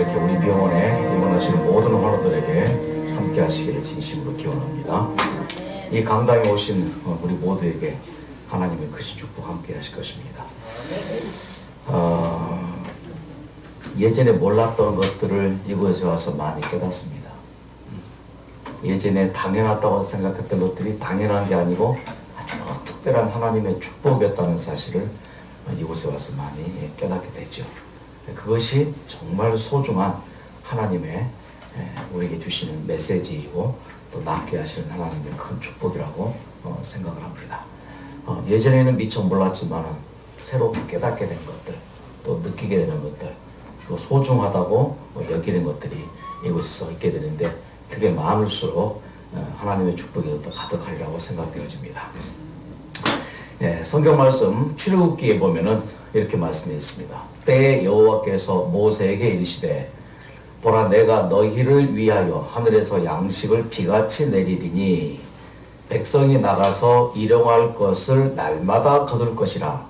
이렇게 우리 병원에 입원하시는 모든 환우들에게 함께 하시기를 진심으로 기원합니다. 이 강당에 오신 우리 모두에게 하나님의 크신 축복 함께 하실 것입니다. 예전에 몰랐던 것들을 이곳에 와서 많이 깨닫습니다. 예전에 당연하다고 생각했던 것들이 당연한 게 아니고 아주 특별한 하나님의 축복이었다는 사실을 이곳에 와서 많이 깨닫게 되죠. 그것이 정말 소중한 하나님의 우리에게 주시는 메시지이고 또 낫게 하시는 하나님의 큰 축복이라고 생각을 합니다. 예전에는 미처 몰랐지만 새로 깨닫게 된 것들, 또 느끼게 되는 것들, 또 소중하다고 여기는 것들이 이곳에서 있게 되는데 그게 많을수록 하나님의 축복이 더 가득하리라고 생각되어집니다. 성경 말씀 출애굽기에 보면은 이렇게 말씀해 있습니다. 때에 여호와께서 모세에게 이르시되 보라 내가 너희를 위하여 하늘에서 양식을 비같이 내리리니 백성이 나가서 일용할 것을 날마다 거둘 것이라.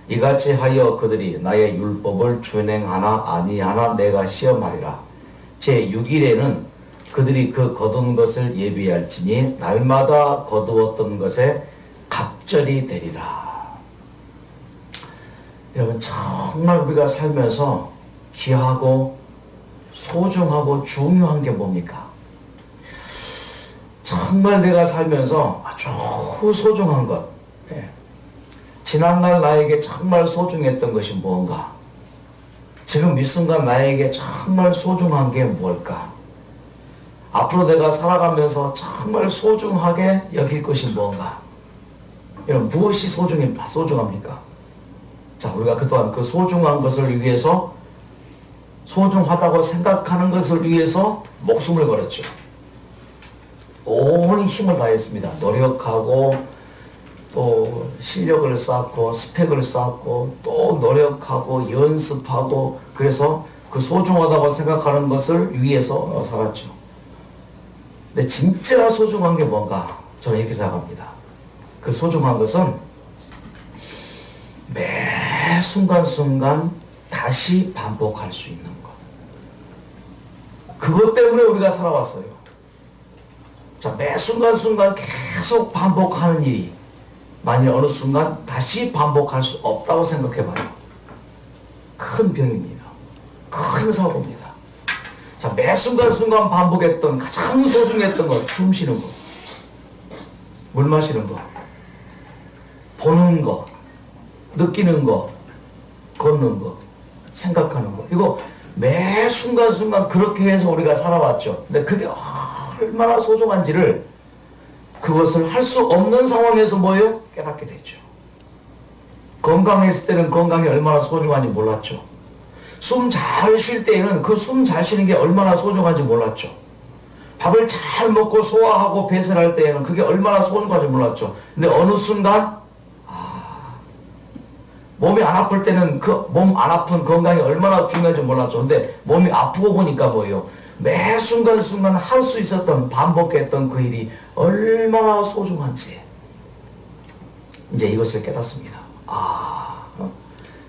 이같이 하여 그들이 나의 율법을 준행하나 아니하나 내가 시험하리라. 제6일에는 그들이 그 거둔 것을 예비할지니 날마다 거두었던 것에 갑절이 되리라. 여러분 정말 우리가 살면서 귀하고 소중하고 중요한 게 뭡니까? 정말 내가 살면서 아주 소중한 것, 지난날 나에게 정말 소중했던 것이 무언가? 지금 이 순간 나에게 정말 소중한 게 무엇일까? 앞으로 내가 살아가면서 정말 소중하게 여길 것이 무언가? 여러분 무엇이 소중합니까? 자, 우리가 그동안 그 소중한 것을 위해서 소중하다고 생각하는 것을 위해서 목숨을 걸었죠. 온 힘을 다했습니다. 노력하고 또 실력을 쌓고 스펙을 쌓고 또 노력하고 연습하고 그래서 그 소중하다고 생각하는 것을 위해서 살았죠. 근데 진짜 소중한 게 뭔가? 저는 이렇게 생각합니다. 그 소중한 것은 매 순간순간 다시 반복할 수 있는 것. 그것 때문에 우리가 살아왔어요. 자, 매 순간순간 계속 반복하는 일이 만일 어느 순간 다시 반복할 수 없다고 생각해봐요. 큰 병입니다. 큰 사고입니다. 자, 매 순간순간 반복했던 가장 소중했던 것, 숨 쉬는 것, 물 마시는 것, 보는 것, 느끼는 것, 걷는 것, 생각하는 것. 이거 매 순간순간 그렇게 해서 우리가 살아왔죠. 근데 그게 얼마나 소중한지를 그것을 할 수 없는 상황에서 뭐예요? 깨닫게 됐죠. 건강했을 때는 건강이 얼마나 소중한지 몰랐죠. 숨 잘 쉴 때에는 그 숨 잘 쉬는 게 얼마나 소중한지 몰랐죠. 밥을 잘 먹고 소화하고 배설할 때에는 그게 얼마나 소중한지 몰랐죠. 근데 어느 순간 몸이 안 아플 때는 그 몸 안 아픈 건강이 얼마나 중요한지 몰랐죠. 근데 몸이 아프고 보니까 뭐예요? 매 순간순간 할 수 있었던 반복했던 그 일이 얼마나 소중한지 이제 이것을 깨닫습니다.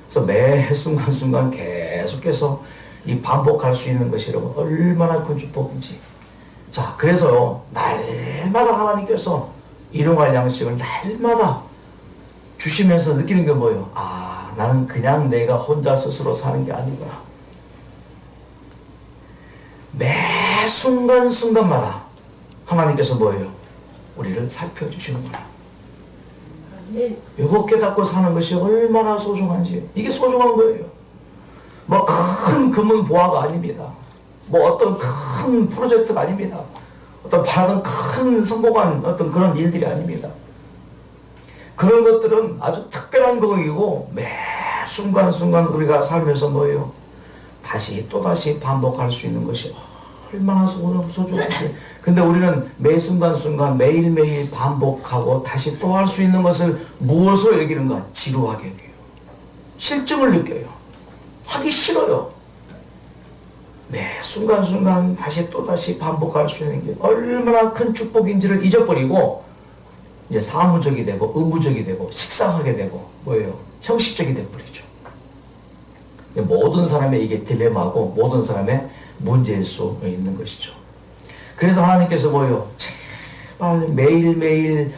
그래서 매 순간순간 계속해서 이 반복할 수 있는 것이 여러분 얼마나 큰 축복인지. 자, 그래서 날마다 하나님께서 일용할 양식을 날마다 주시면서 느끼는 게 뭐예요? 나는 그냥 내가 혼자 스스로 사는 게 아니구나. 매 순간순간마다 하나님께서 뭐예요? 우리를 살펴주시는구나. 이거 깨닫고 사는 것이 얼마나 소중한지. 이게 소중한 거예요. 뭐 큰 금은 보화가 아닙니다. 뭐 어떤 큰 프로젝트가 아닙니다. 어떤 바라는 큰 성공한 어떤 그런 일들이 아닙니다. 그런 것들은 아주 특별한 거이고 매 순간순간 우리가 살면서 뭐예요? 다시 또다시 반복할 수 있는 것이 얼마나 소중한지. 근데 우리는 매 순간순간 매일매일 반복하고 다시 또 할 수 있는 것을 무엇으로 여기는가? 지루하게 여겨요. 실증을 느껴요. 하기 싫어요. 매 순간순간 다시 또다시 반복할 수 있는 게 얼마나 큰 축복인지를 잊어버리고 이제 사무적이 되고 의무적이 되고 식상하게 되고 뭐예요? 형식적이 돼버리죠. 모든 사람의 이게 딜레마고 모든 사람의 문제일 수 있는 것이죠. 그래서 하나님께서 뭐요? 제발 매일매일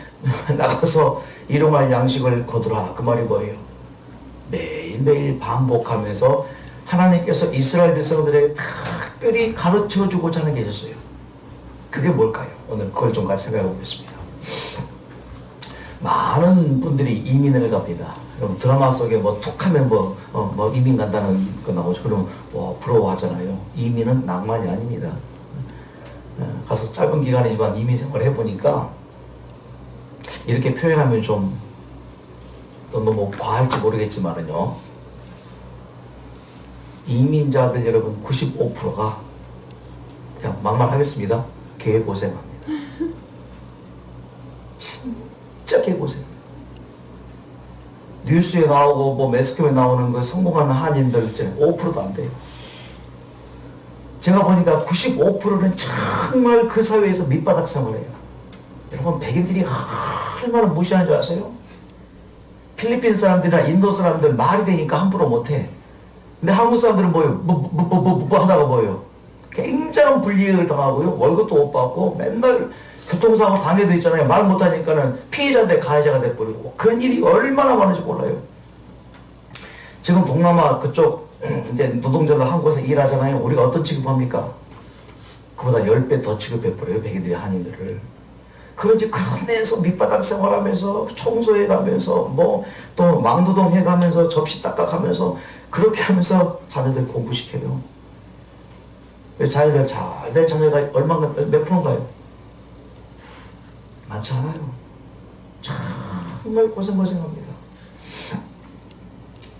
나가서 일용할 양식을 거두라. 그 말이 뭐예요? 매일매일 반복하면서 하나님께서 이스라엘 백성들에게 특별히 가르쳐주고자 하는 게 있었어요. 그게 뭘까요? 오늘 그걸 좀 같이 생각해 보겠습니다. 많은 분들이 이민을 갑니다. 여러분 드라마 속에 뭐 툭하면 뭐 이민 간다는 거 나오죠. 그러면 부러워하잖아요. 이민은 낭만이 아닙니다. 가서 짧은 기간이지만 이민 생활을 해보니까 이렇게 표현하면 좀 너무 과할지 모르겠지만은요. 이민자들 여러분 95%가 그냥 막말하겠습니다. 개고생합니다. 진짜 개고생. 뉴스에 나오고 뭐 매스컴에 나오는 그 성공하는 한인들 있잖아요. 5%도 안 돼요. 제가 보니까 95%는 정말 그 사회에서 밑바닥 생활을 해요. 여러분 백인들이 얼마나 무시하는 줄 아세요? 필리핀 사람들이나 인도 사람들 말이 되니까 함부로 못해. 근데 한국 사람들은 뭐요? 하다가 뭐요? 굉장한 불이익을 당하고요. 월급도 못 받고 맨날 교통사고 당해도 있잖아요. 말 못하니까는 피해자인데 가해자가 돼버리고. 그런 일이 얼마나 많은지 몰라요. 지금 동남아 그쪽 이제 노동자들 한국에서 일하잖아요. 우리가 어떤 취급합니까? 그보다 10배 더 취급해버려요. 백인들이 한인들을. 그런 이제 그런 데서 밑바닥 생활하면서 청소해 가면서 뭐 또 망노동 해가면서 접시 닦아가면서 그렇게 하면서 자녀들 공부시켜요. 자녀들 잘 될 자녀가 몇 프로인가요? 많지 않아요. 정말 고생합니다.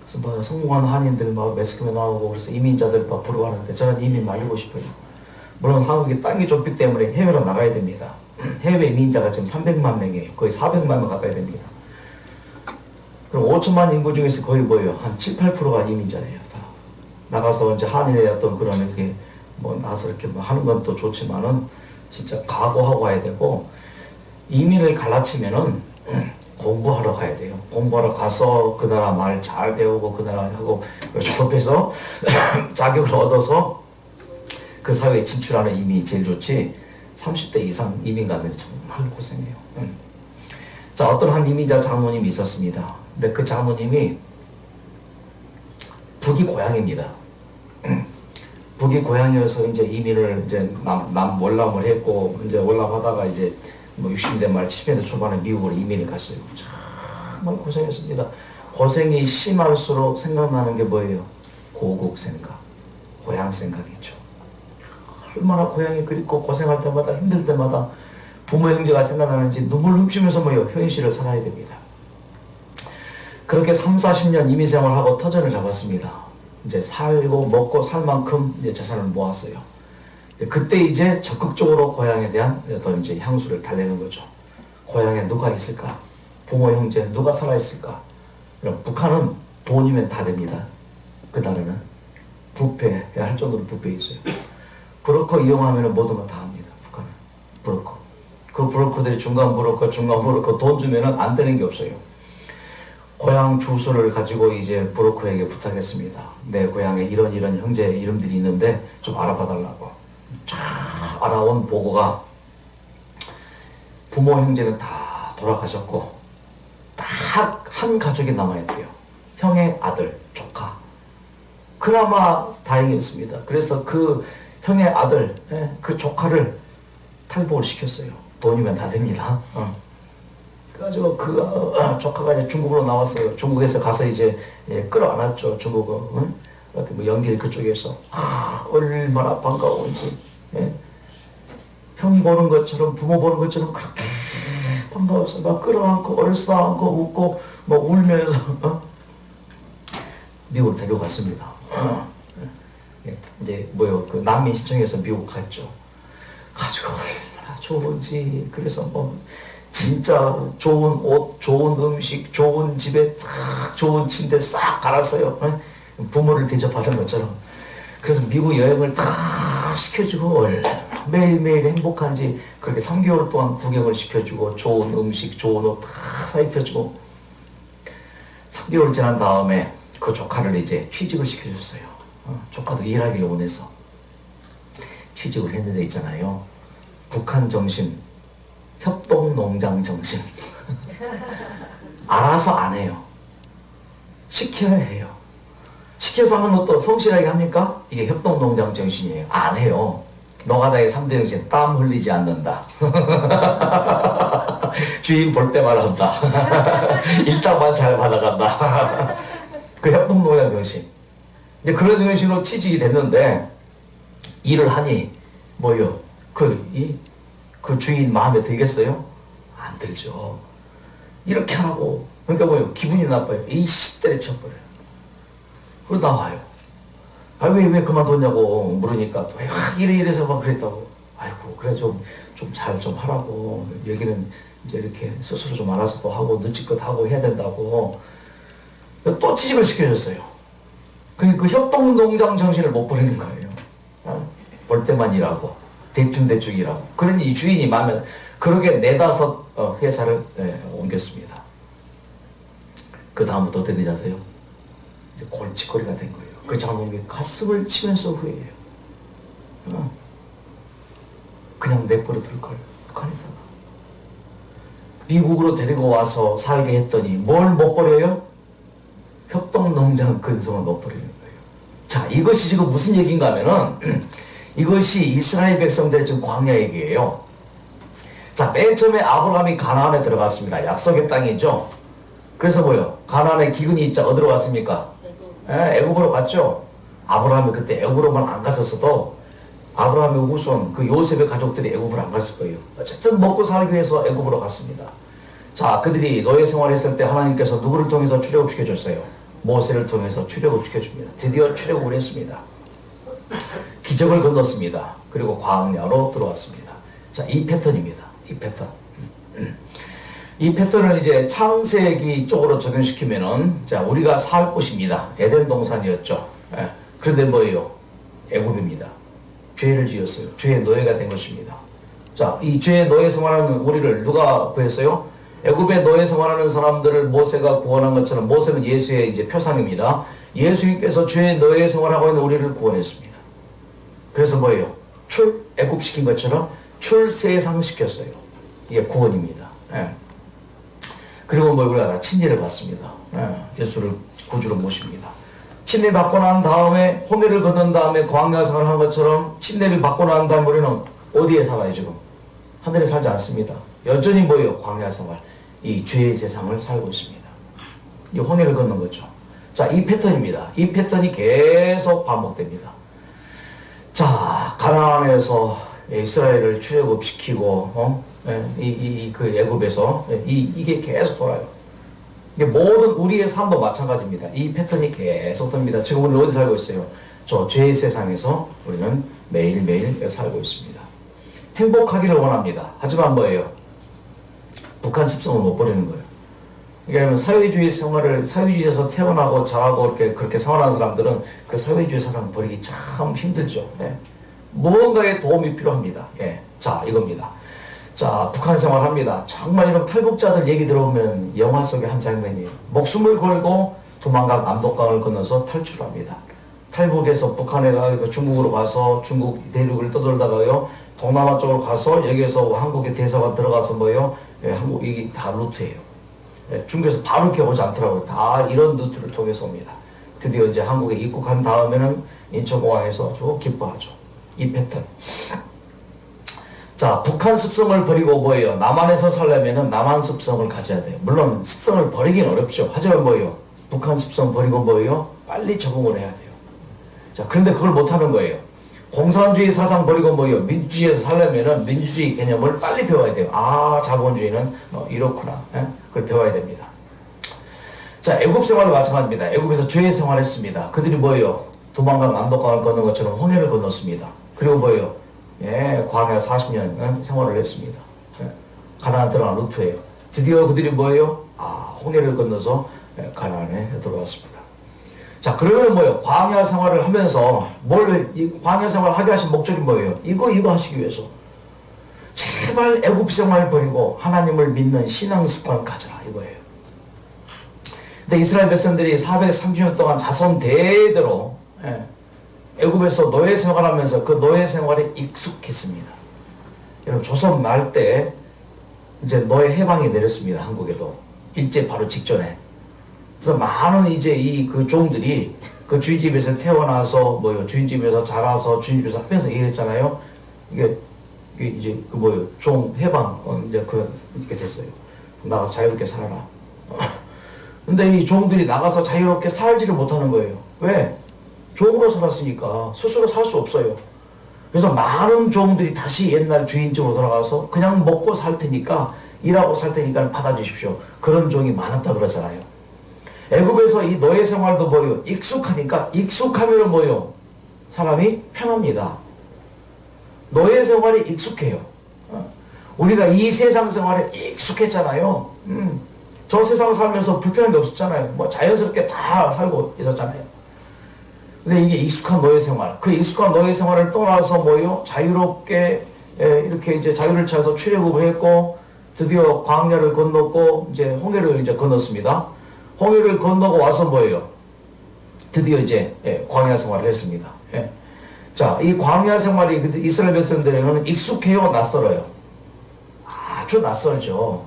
그래서 뭐 성공한 한인들 막 매스컴에 나오고 그래서 이민자들 막 부러워하는데 저는 이민 말리고 싶어요. 물론 한국이 땅이 좁기 때문에 해외로 나가야 됩니다. 해외 이민자가 지금 300만 명이에요. 거의 400만 명 가까이 됩니다. 그럼 5천만 인구 중에서 거의 뭐예요? 한 7, 8%가 이민자예요. 다 나가서 이제 한인의 어떤 그런 이렇게 뭐 나가서 이렇게 뭐 하는 건 또 좋지만은 진짜 각오하고 와야 되고 이민을 갈라치면은 공부하러 가야 돼요. 공부하러 가서 그 나라 말 잘 배우고 그 나라 하고 졸업해서 자격을 얻어서 그 사회에 진출하는 이민이 제일 좋지 30대 이상 이민 가면 정말 고생해요. 자, 어떤 한 이민자 장모님이 있었습니다. 근데 그 장모님이 북이 고향입니다. 북이 고향이어서 이제 이민을 이제 남 월남을 했고 이제 월남하다가 이제 뭐 60대 말 70대 초반에 미국으로 이민을 갔어요. 정말 고생했습니다. 고생이 심할수록 생각나는 게 뭐예요? 고국 생각, 고향 생각이죠. 얼마나 고향이 그립고 고생할 때마다 힘들 때마다 부모 형제가 생각나는지 눈물 훔치면서 뭐예요? 현실을 살아야 됩니다. 그렇게 3, 40년 이민 생활하고 터전을 잡았습니다. 이제 살고 먹고 살 만큼 이제 재산을 모았어요. 그때 이제 적극적으로 고향에 대한 어떤 이제 향수를 달래는 거죠. 고향에 누가 있을까? 부모 형제 누가 살아 있을까? 북한은 돈이면 다 됩니다. 그 나라는 부패해야 할 정도로 부패해 있어요. 브로커 이용하면 모든 거 다 합니다. 북한은 브로커. 그 브로커들이 중간 브로커 돈 주면은 안 되는 게 없어요. 고향 주소를 가지고 이제 브로커에게 부탁했습니다. 내 고향에 이런 형제 이름들이 있는데 좀 알아봐 달라고. 쫙 알아온 보고가 부모 형제는 다 돌아가셨고 딱 한 가족이 남아있대요. 형의 아들, 조카. 그나마 다행이었습니다. 그래서 그 형의 아들, 그 조카를 탈북을 시켰어요. 돈이면 다 됩니다. 그래가지고 그 조카가 이제 중국으로 나왔어요. 중국에서 가서 이제 끌어안았죠. 중국어. 뭐 연길 그쪽에서 얼마나 반가운지. 형 보는 것처럼 부모 보는 것처럼 그렇게 반가워서 막 끌어안고 얼싸안고 웃고 뭐 울면서 미국으로 데려갔습니다. 이제 뭐요 그 난민 신청해서 미국 갔죠. 가지고 얼마나 좋은지. 그래서 뭐 진짜 좋은 옷, 좋은 음식, 좋은 집에 딱 좋은 침대 싹 갈았어요. 부모를 대접하는 것처럼. 그래서 미국 여행을 다 시켜주고 매일매일 행복한지 그렇게 3개월 동안 구경을 시켜주고 좋은 음식, 좋은 옷 다 사입혀주고 3개월 지난 다음에 그 조카를 이제 취직을 시켜줬어요. 조카도 일하기를 원해서 취직을 했는데 있잖아요. 북한 정신, 협동농장 정신. 알아서 안 해요. 시켜야 해요. 시켜서 하는 것도 성실하게 합니까? 이게 협동농장 정신이에요. 안 해요. 노가다의 3대 정신, 땀 흘리지 않는다. 주인 볼 때만 한다. 일당만 잘 받아간다. 그 협동농장 정신. 이제 그런 정신으로 취직이 됐는데, 일을 하니, 뭐요? 그 주인 마음에 들겠어요? 안 들죠. 이렇게 하고, 그러니까 뭐요? 기분이 나빠요. 이씨 때려쳐버려요. 그러고 나와요. 아, 왜 그만뒀냐고 물으니까, 또, 이래서 막 그랬다고. 아이고, 그래, 좀 잘 좀 하라고. 여기는 이제 이렇게 스스로 좀 알아서 또 하고, 늦지껏 하고 해야 된다고. 또 취직을 시켜줬어요. 그러니까 그 협동농장 정신을 못 버리는 거예요. 볼 때만 일하고, 대충 일하고. 그러니 이 주인이 마음에, 그러게 네다섯 회사를 옮겼습니다. 그 다음부터 어떻게 되지 아세요? 이제 골칫거리가 된 거예요. 그 장모님이 가슴을 치면서 후회해요. 그냥 내버려 둘 걸, 북한에다가. 미국으로 데리고 와서 살게 했더니 뭘 못 버려요? 협동농장 근성을 못 버리는 거예요. 자, 이것이 지금 무슨 얘기인가 하면은, 이것이 이스라엘 백성들의 지금 광야 얘기예요. 자, 맨 처음에 아브라함이 가나안에 들어갔습니다. 약속의 땅이죠. 그래서 뭐요? 가나안에 기근이 있자 어디로 갔습니까? 애굽으로 갔죠. 아브라함이 그때 애굽으로만 안 갔었어도 아브라함의 후손 그 요셉의 가족들이 애굽으로 안 갔을 거예요. 어쨌든 먹고 살기 위해서 애굽으로 갔습니다. 자, 그들이 노예 생활했을 때 하나님께서 누구를 통해서 출애굽시켜줬어요? 모세를 통해서 출애굽시켜줍니다. 드디어 출애굽을 했습니다. 기적을 건넜습니다. 그리고 광야로 들어왔습니다. 자, 이 패턴입니다. 이 패턴. 이 패턴을 이제 창세기 쪽으로 적용시키면은, 자, 우리가 살 곳입니다. 에덴 동산이었죠. 그런데 뭐예요? 애굽입니다. 죄를 지었어요. 죄의 노예가 된 것입니다. 자, 이 죄의 노예 생활하는 우리를 누가 구했어요? 애굽의 노예 생활하는 사람들을 모세가 구원한 것처럼, 모세는 예수의 이제 표상입니다. 예수님께서 죄의 노예 생활하고 있는 우리를 구원했습니다. 그래서 뭐예요? 애굽시킨 것처럼 출세상시켰어요. 이게 구원입니다. 그리고 우리가 침례를 받습니다. 예수를 구주로 모십니다. 침례 받고 난 다음에 홍해를 건넌 다음에 광야 생활을 한 것처럼 침례를 받고 난 다음에 우리는 어디에 살아요 지금? 하늘에 살지 않습니다. 여전히 뭐예요? 광야 생활. 이 죄의 세상을 살고 있습니다. 이 홍해를 건넌 거죠. 자, 이 패턴입니다. 이 패턴이 계속 반복됩니다. 자, 가나안에서 이스라엘을 출애굽시키고 그 애굽에서 이게 계속 돌아요. 이게 모든 우리의 삶도 마찬가지입니다. 이 패턴이 계속 돕니다. 지금 우리는 어디 살고 있어요? 저 죄의 세상에서 우리는 매일매일 살고 있습니다. 행복하기를 원합니다. 하지만 뭐예요? 북한 습성을 못 버리는 거예요. 그러니까 사회주의 생활을, 사회주의에서 태어나고 자라고 그렇게 생활하는 사람들은 그 사회주의 사상 버리기 참 힘들죠. 무언가의 도움이 필요합니다. 자, 이겁니다. 자, 북한 생활합니다. 정말 이런 탈북자들 얘기 들어보면 영화 속의 한 장면이에요. 목숨을 걸고 도망간 압록강을 건너서 탈출합니다. 탈북해서 북한에 가 중국으로 가서 중국 대륙을 떠돌다가요, 동남아 쪽으로 가서 여기에서 한국의 대사관 들어가서 뭐예요? 한국 이게 다 루트예요. 중국에서 바로 이렇게 오지 않더라고요. 다 이런 루트를 통해서 옵니다. 드디어 이제 한국에 입국한 다음에는 인천공항에서 쭉 기뻐하죠. 이 패턴. 자, 북한 습성을 버리고 뭐예요? 남한에서 살려면은 남한 습성을 가져야 돼요. 물론 습성을 버리기는 어렵죠. 하지만 뭐예요? 북한 습성 버리고 뭐예요? 빨리 적응을 해야 돼요. 자, 그런데 그걸 못하는 거예요. 공산주의 사상 버리고 뭐예요? 민주주의에서 살려면은 민주주의 개념을 빨리 배워야 돼요. 아, 자본주의는 이렇구나. 그걸 배워야 됩니다. 자, 애굽 생활도 마찬가지입니다. 애굽에서 죄의 생활했습니다. 그들이 뭐예요? 도망간 압록강을 건넌 것처럼 홍해를 건넜습니다. 그리고 뭐예요? 광야 40년 생활을 했습니다. 가나안 들어간 루트예요. 드디어 그들이 뭐예요? 홍해를 건너서 가나안에 들어왔습니다. 자, 그러면 뭐예요? 광야 생활을 하면서 이 광야 생활을 하게 하신 목적이 뭐예요? 이거 하시기 위해서 제발 애굽 생활 버리고 하나님을 믿는 신앙 습관 가져라 이거예요. 근데 이스라엘 백성들이 430년 동안 자손 대대로 애굽에서 노예 생활하면서 그 노예 생활에 익숙했습니다. 여러분 조선 말 때 이제 노예 해방이 내렸습니다. 한국에도 일제 바로 직전에. 그래서 많은 이제 그 종들이 그 주인집에서 태어나서 주인집에서 자라서 주인집에서 하면서 일했잖아요. 이게 이제 종 해방 이제 그렇게 됐어요. 나가서 자유롭게 살아라. 근데 이 종들이 나가서 자유롭게 살지를 못하는 거예요. 왜? 종으로 살았으니까 스스로 살 수 없어요. 그래서 많은 종들이 다시 옛날 주인집으로 돌아가서 그냥 먹고 살 테니까 일하고 살 테니까 받아주십시오. 그런 종이 많았다 그러잖아요. 애굽에서 이 노예 생활도 익숙하니까 익숙하면 사람이 편합니다. 노예 생활이 익숙해요. 우리가 이 세상 생활에 익숙했잖아요. 저 세상 살면서 불편한 게 없었잖아요. 자연스럽게 다 살고 있었잖아요. 근데 이게 익숙한 노예 생활, 그 익숙한 노예 생활을 떠나서 자유롭게 이렇게 이제 자유를 찾아서 출애굽을 했고 드디어 광야를 건넜고 이제 홍해를 이제 건넜습니다. 홍해를 건너고 와서 드디어 이제 광야 생활을 했습니다. 자, 이 광야 생활이 이스라엘 백성들에게는 익숙해요, 낯설어요? 아주 낯설죠.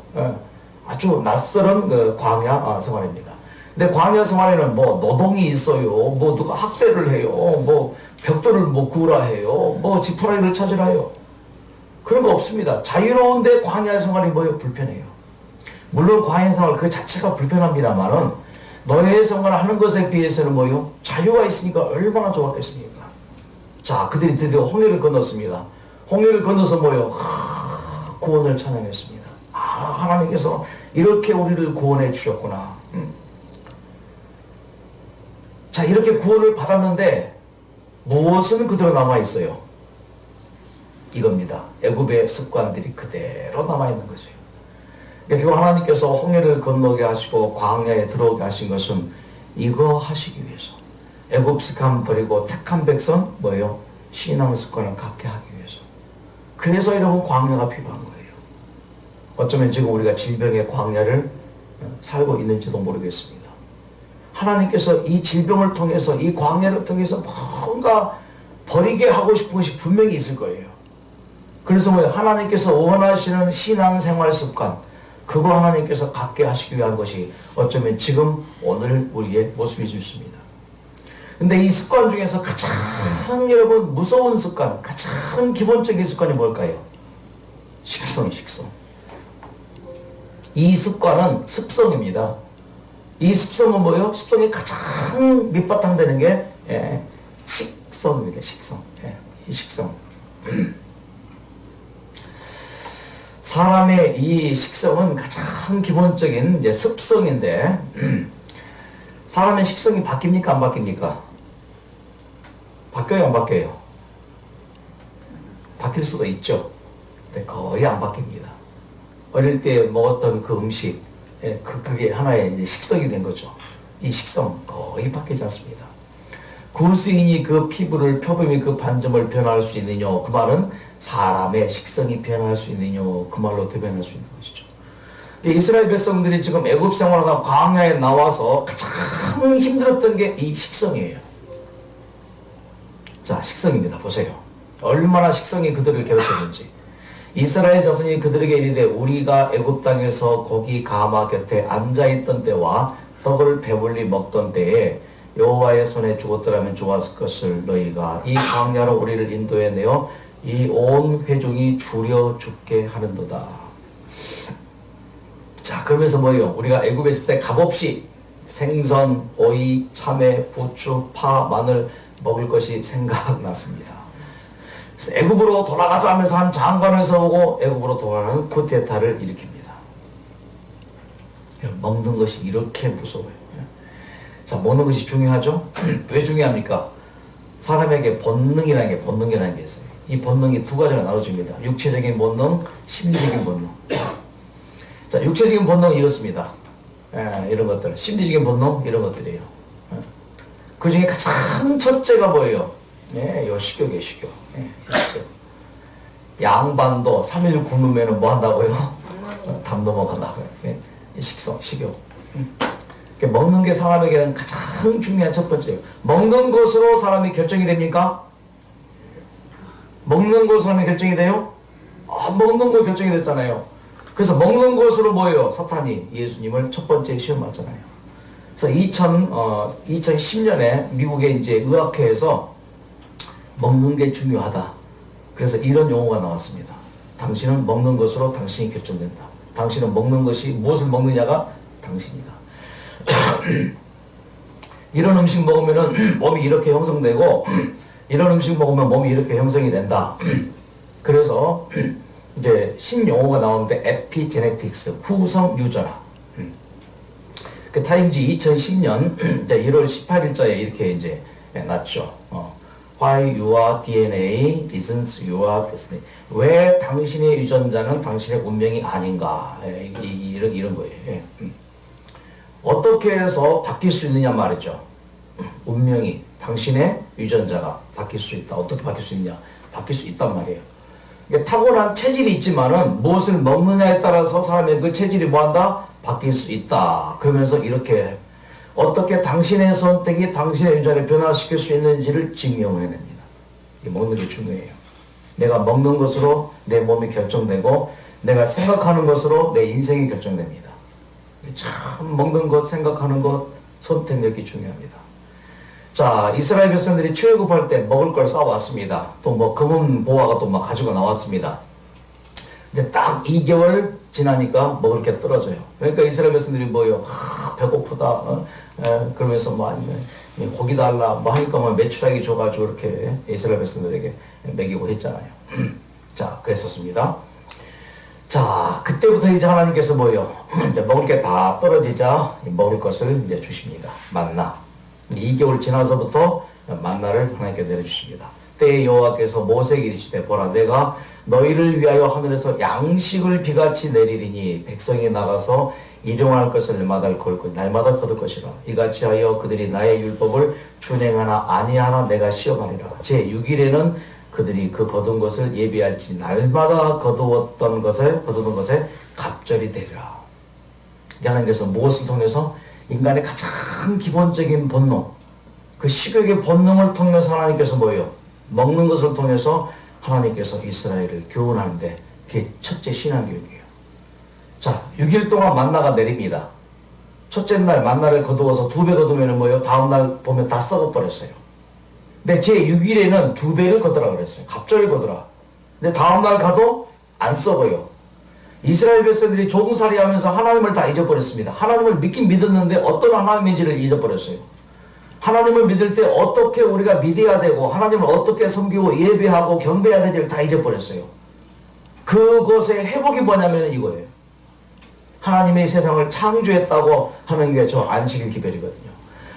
아주 낯설은 그 광야 생활입니다. 근데 광야 생활에는 노동이 있어요. 누가 학대를 해요. 벽돌을 구우라 해요. 지푸라기를 찾으라 해요. 그런 거 없습니다. 자유로운데 광야 생활이 불편해요. 물론 광야 생활 그 자체가 불편합니다만은 노예 생활을 하는 것에 비해서는 자유가 있으니까 얼마나 좋았겠습니까? 자, 그들이 드디어 홍해를 건넜습니다. 홍해를 건너서 구원을 찬양했습니다. 하나님께서 이렇게 우리를 구원해 주셨구나. 자, 이렇게 구원을 받았는데 무엇은 그대로 남아있어요? 이겁니다. 애굽의 습관들이 그대로 남아있는 거죠. 결국 하나님께서 홍해를 건너게 하시고 광야에 들어오게 하신 것은 이거 하시기 위해서. 애굽 습관 버리고 택한 백성 신앙 습관을 갖게 하기 위해서. 그래서 여러분 광야가 필요한 거예요. 어쩌면 지금 우리가 질병의 광야를 살고 있는지도 모르겠습니다. 하나님께서 이 질병을 통해서 이 광야를 통해서 뭔가 버리게 하고 싶은 것이 분명히 있을 거예요. 그래서 하나님께서 원하시는 신앙생활 습관, 그거 하나님께서 갖게 하시기 위한 것이 어쩌면 지금 오늘 우리의 모습일 수 있습니다. 근데 이 습관 중에서 가장 여러분 무서운 습관, 가장 기본적인 습관이 뭘까요? 식성. 이 습관은 습성입니다. 이 습성은 습성이 가장 밑바탕 되는 게 식성입니다. 이 식성. 사람의 이 식성은 가장 기본적인 이제 습성인데 사람의 식성이 바뀝니까? 안 바뀝니까? 바뀌어요? 안 바뀌어요? 바뀔 수도 있죠. 근데 거의 안 바뀝니다. 어릴 때 먹었던 그 음식, 그게 하나의 이제 식성이 된 거죠. 이 식성 거의 바뀌지 않습니다. 구스인이 그 피부를 표범이 그 반점을 변화할 수 있느냐, 그 말은 사람의 식성이 변화할 수 있느냐, 그 말로 대변할 수 있는 것이죠. 이스라엘 백성들이 지금 애굽 생활하다 광야에 나와서 가장 힘들었던 게 이 식성이에요. 자, 식성입니다. 보세요. 얼마나 식성이 그들을 괴롭혔는지. 이스라엘 자손이 그들에게 이르되 우리가 애굽 땅에서 고기 가마 곁에 앉아있던 때와 떡을 배불리 먹던 때에 여호와의 손에 죽었더라면 좋았을 것을 너희가 이 광야로 우리를 인도해 내어 이 온 회중이 줄여 죽게 하는도다. 자, 그러면서 우리가 애굽에 있을 때 값없이 생선, 오이, 참외, 부추, 파, 마늘 먹을 것이 생각났습니다. 애굽으로 돌아가자 하면서 한 장관을 세우고 애굽으로 돌아가는 쿠데타를 일으킵니다. 먹는 것이 이렇게 무서워요. 자, 먹는 것이 중요하죠? 왜 중요합니까? 사람에게 본능이라는 게 있어요. 이 본능이 두 가지가 나눠집니다. 육체적인 본능, 심리적인 본능. 자, 육체적인 본능은 이렇습니다. 이런 것들. 심리적인 본능, 이런 것들이에요. 그 중에 가장 첫째가 뭐예요? 요 식욕이에요, 식욕. 양반도 3일 굶으면 뭐 한다고요? 담 넘어간다고요. 이 식성, 식욕. 먹는 게 사람에게는 가장 중요한 첫 번째예요. 먹는 것으로 사람이 결정이 됩니까? 먹는 것으로 사람이 결정이 돼요? 먹는 거 결정이 됐잖아요. 그래서 먹는 것으로 뭐예요? 사탄이 예수님을 첫 번째 시험 맞잖아요. 그래서 2010년에 미국의 이제 의학회에서 먹는 게 중요하다. 그래서 이런 용어가 나왔습니다. 당신은 먹는 것으로 당신이 결정된다. 당신은 먹는 것이 무엇을 먹느냐가 당신이다. 이런 음식 먹으면은 몸이 이렇게 형성되고 이런 음식 먹으면 몸이 이렇게 형성이 된다. 그래서 이제 신용어가 나오는데 에피제네틱스, 후성 유전학. 그 타임지 2010년 1월 18일자에 이렇게 이제 났죠. Why your DNA isn't your destiny. 왜 당신의 유전자는 당신의 운명이 아닌가. 이런 거예요. 어떻게 해서 바뀔 수 있느냐 말이죠. 운명이, 당신의 유전자가 바뀔 수 있다. 어떻게 바뀔 수 있냐? 바뀔 수 있단 말이에요. 타고난 체질이 있지만은 무엇을 먹느냐에 따라서 사람의 그 체질이 뭐한다? 바뀔 수 있다. 그러면서 이렇게 어떻게 당신의 선택이 당신의 유전자를 변화시킬 수 있는지를 증명해냅니다. 먹는 게 중요해요. 내가 먹는 것으로 내 몸이 결정되고 내가 생각하는 것으로 내 인생이 결정됩니다. 참 먹는 것, 생각하는 것, 선택력이 중요합니다. 자, 이스라엘 백성들이 출애굽할 때 먹을 걸 싸왔습니다. 또 뭐 금은 보화가 또 막 가지고 나왔습니다. 근데 딱 2개월 지나니까 먹을 게 떨어져요. 그러니까 이스라엘 백성들이 뭐요? 배고프다. 그러면서 뭐 아니면 고기 달라. 뭐 하니까 뭐 메추라기 줘가지고 이렇게 이스라엘 백성들에게 먹이고 했잖아요. 자, 그랬었습니다. 자, 그때부터 이제 하나님께서 뭐요? 이제 먹을 게 다 떨어지자 먹을 것을 이제 주십니다. 만나. 2개월 지나서부터 만나를 하나님께 내려주십니다. 때에 여호와께서 모세에게 이르시되 보라 내가 너희를 위하여 하늘에서 양식을 비같이 내리리니 백성이 나가서 일용할 것을 날마다 거둘 것이라. 이같이 하여 그들이 나의 율법을 준행하나 아니하나 내가 시험하리라. 제 6일에는 그들이 그 거둔 것을 예비할지 날마다 거두는 것에 갑절이 되리라. 하나님께서 무엇을 통해서? 인간의 가장 기본적인 본능, 그 식욕의 본능을 통해서 하나님께서 뭐예요? 먹는 것을 통해서 하나님께서 이스라엘을 교훈하는데 그게 첫째 신앙교육이에요. 자, 6일 동안 만나가 내립니다. 첫째 날 만나를 거두어서 2배 거두면 뭐예요? 다음 날 보면 다 썩어버렸어요. 근데 제 6일에는 2배를 거두라 그랬어요. 갑절을 거두라. 근데 다음 날 가도 안 썩어요. 이스라엘 백성들이 조금살이 하면서 하나님을 다 잊어버렸습니다. 하나님을 믿긴 믿었는데 어떤 하나님인지를 잊어버렸어요. 하나님을 믿을 때 어떻게 우리가 믿어야 되고 하나님을 어떻게 섬기고 예배하고 경배해야 되는지를 다 잊어버렸어요. 그것의 회복이 뭐냐면 이거예요. 하나님의 세상을 창조했다고 하는 게 저 안식일 기별이거든요.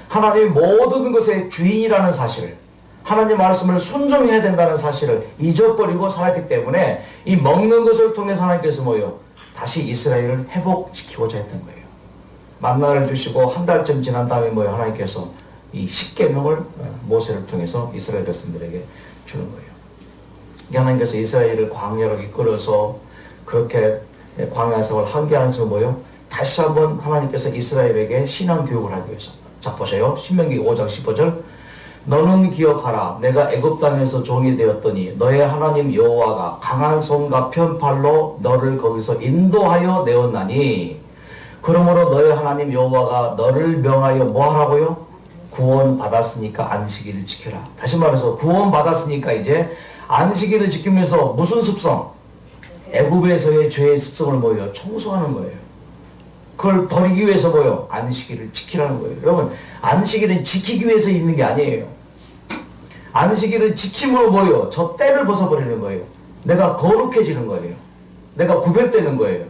하나님이 모든 것의 주인이라는 사실을, 하나님 말씀을 순종해야 된다는 사실을 잊어버리고 살았기 때문에 이 먹는 것을 통해서 하나님께서 뭐예요? 다시 이스라엘을 회복시키고자 했던 거예요. 만나를 주시고 한 달쯤 지난 다음에 뭐예요? 하나님께서 이 십계명을 모세를 통해서 이스라엘 백성들에게 주는 거예요. 하나님께서 이스라엘을 광야로 이끌어서 그렇게 광야 생활을 하게 하면서 뭐예요? 다시 한번 하나님께서 이스라엘에게 신앙 교육을 하기 위해서. 자, 보세요. 신명기 5장 15절. 너는 기억하라. 내가 애굽 땅에서 종이 되었더니 너의 하나님 여호와가 강한 손과 편팔로 너를 거기서 인도하여 내었나니 그러므로 너의 하나님 여호와가 너를 명하여 뭐 하라고요? 구원 받았으니까 안식일을 지켜라. 다시 말해서 구원 받았으니까 이제 안식일을 지키면서 무슨 습성? 애굽에서의 죄의 습성을 뭐예요? 청소하는 거예요. 그걸 버리기 위해서 뭐예요? 안식일을 지키라는 거예요. 여러분, 안식일은 지키기 위해서 있는 게 아니에요. 안식일을 지킴으로 뭐예요? 저 때를 벗어버리는 거예요. 내가 거룩해지는 거예요. 내가 구별되는 거예요.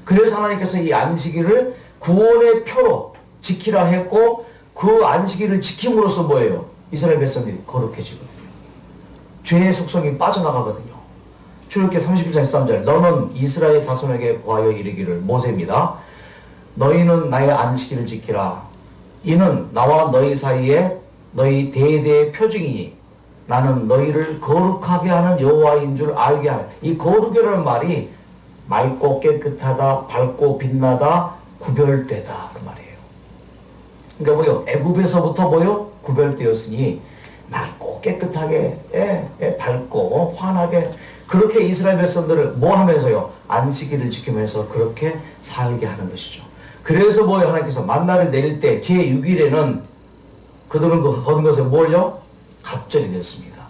그래서 하나님께서 이 안식일을 구원의 표로 지키라 했고 그 안식일을 지킴으로써 뭐예요? 이스라엘 백성들이 거룩해지거든요. 죄의 속성이 빠져나가거든요. 출애굽기 31장 13절 너는 이스라엘 자손에게 보하여 이르기를 모세입니다. 너희는 나의 안식일을 지키라. 이는 나와 너희 사이에 너희 대대의 표징이니 나는 너희를 거룩하게 하는 여호와인 줄 알게 하라. 이 거룩이라는 말이 맑고 깨끗하다, 밝고 빛나다, 구별되다 그 말이에요. 그러니까 뭐요? 애굽에서부터 뭐요? 구별되었으니 맑고 깨끗하게 밝고 환하게 그렇게 이스라엘 백성들을 뭐 하면서요? 안식일을 지키면서 그렇게 살게 하는 것이죠. 그래서 뭐요? 하나님께서 만나를 내릴 때 제6일에는 그들은 거둔 것을 뭘요? 갑절이 되었습니다.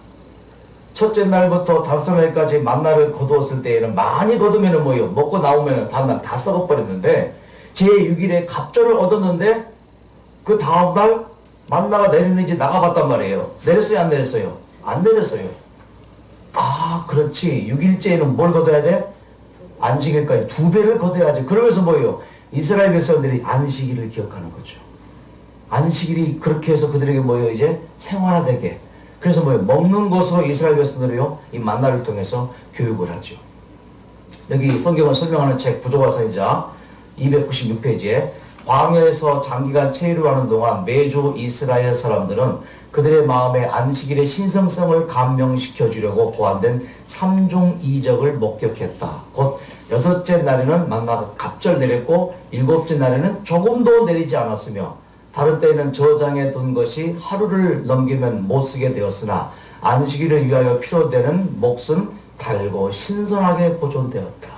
첫째 날부터 다섯 날까지 만나를 거두었을 때에는 많이 거두면은 뭐요? 먹고 나오면 다음날 다 썩어버렸는데 제6일에 갑절을 얻었는데 그 다음날 만나가 내리는지 나가봤단 말이에요. 내렸어요? 안 내렸어요? 안 내렸어요. 아, 그렇지. 6일째에는 뭘 거둬야 돼? 안식일까지 2배를 거둬야지. 그러면서 뭐예요? 이스라엘 백성들이 안식일을 기억하는 거죠. 안식일이 그렇게 해서 그들에게 뭐예요? 이제 생활화되게. 그래서 뭐예요? 먹는 것으로 이스라엘 백성들이요, 이 만나를 통해서 교육을 하죠. 여기 성경을 설명하는 책 부조화서이자 296페이지에 광야에서 장기간 체류하는 동안 매주 이스라엘 사람들은 그들의 마음에 안식일의 신성성을 감명시켜 주려고 고안된 3중 2적을 목격했다. 곧 6째 날에는 만나가 갑절 내렸고 7째 날에는 조금도 내리지 않았으며 다른 때에는 저장해 둔 것이 하루를 넘기면 못 쓰게 되었으나 안식일을 위하여 필요되는 몫은 달고 신선하게 보존되었다.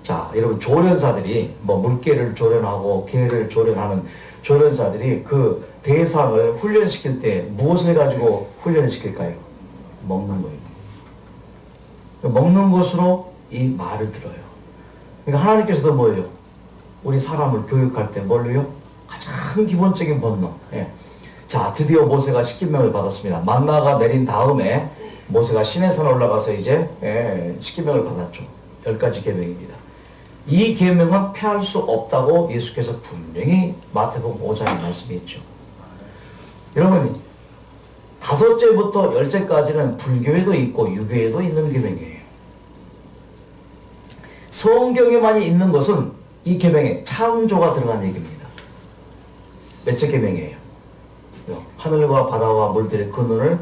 자, 여러분 조련사들이 뭐 물개를 조련하고 개를 조련하는 조련사들이 그 대상을 훈련시킬 때 무엇을 가지고 훈련을 시킬까요? 먹는 거예요. 먹는 것으로 이 말을 들어요. 그러니까 하나님께서도 뭐예요? 우리 사람을 교육할 때 뭘로요? 가장 기본적인 본능. 예. 자, 드디어 모세가 십계명을 받았습니다. 만나가 내린 다음에 모세가 시내산에 올라가서 이제 십계명을 받았죠. 10가지 계명입니다. 이 계명은 폐할 수 없다고 예수께서 분명히 마태복음 5장에 말씀했죠. 여러분, 5째부터 10째까지는 불교에도 있고 유교에도 있는 계명이에요. 성경에만 있는 것은 이 계명에 창조가 들어간 얘기입니다. 몇째 계명이에요? 하늘과 바다와 물들의 근원을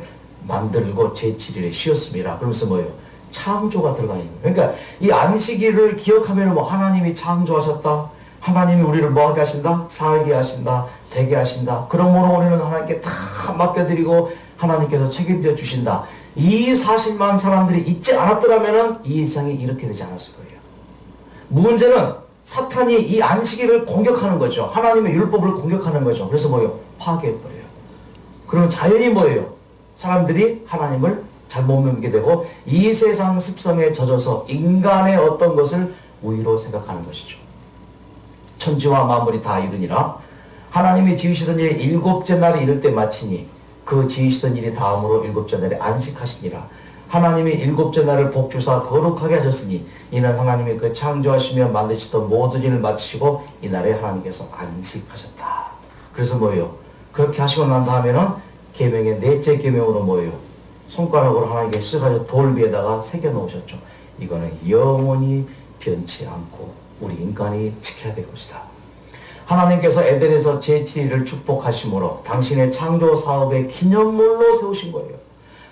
만들고 제7일에 쉬었습니다. 그러면서 뭐예요? 창조가 들어가 있는 거예요. 그러니까 이 안식일을 기억하면 뭐 하나님이 창조하셨다. 하나님이 우리를 뭐하게 하신다? 살게 하신다. 되게 하신다. 그러므로 우리는 하나님께 다 맡겨드리고 하나님께서 책임져 주신다. 이 사실만 사람들이 잊지 않았더라면 이 세상이 이렇게 되지 않았을 거예요. 문제는 사탄이 이 안식일을 공격하는 거죠. 하나님의 율법을 공격하는 거죠. 그래서 뭐예요? 파괴해버려요. 그러면 자연히 뭐예요? 사람들이 하나님을 잘못 믿게 되고 이 세상 습성에 젖어서 인간의 어떤 것을 우위로 생각하는 것이죠. 천지와 만물이 다 이루니라 하나님이 지으시던 일이 7째 날에 이를 때 마치니 그 지으시던 일이 다음으로 7째 날에 안식하시니라. 하나님이 7째 날을 복주사 거룩하게 하셨으니 이는 하나님이 그 창조하시며 만드시던 모든 일을 마치시고 이날에 하나님께서 안식하셨다. 그래서 뭐예요? 그렇게 하시고 난 다음에는 계명의 4째 계명으로 뭐예요? 손가락으로 하나님께 쓰가지고 돌 위에다가 새겨 놓으셨죠. 이거는 영원히 변치 않고 우리 인간이 지켜야 될 것이다. 하나님께서 에덴에서 제7일을 축복하심으로 당신의 창조 사업의 기념물로 세우신 거예요.